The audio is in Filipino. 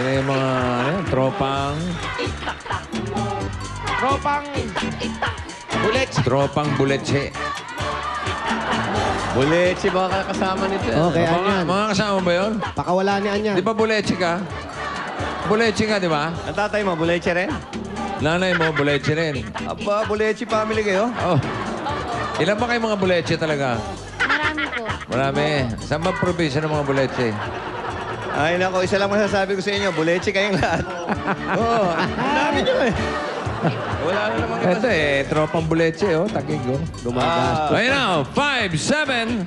Yan yung mga tropang... Tropang buletche. Buletsi, baka kasama nito. Okay, Anyan. Mga kasama ba yun? Pakawala ni Anyan. Di ba buletche ka? Buletche ka, di ba? Ang tatay mo, buletsi rin? Nanay mo, buletche rin. Aba, buletsi family kayo? Oh. Ilan ba kayo mga buletche talaga? Marami po. Marami. Saan ba probinsya ng mga buletche? Ay, nako, isa lang masasabi ko sa inyo, buletsi kayong lahat. Oo, ang dami nyo eh. Wala na namang iba. Ito tropang buletche, oh. Takig, oh. Gumagastos. Ayun na, 5, 7.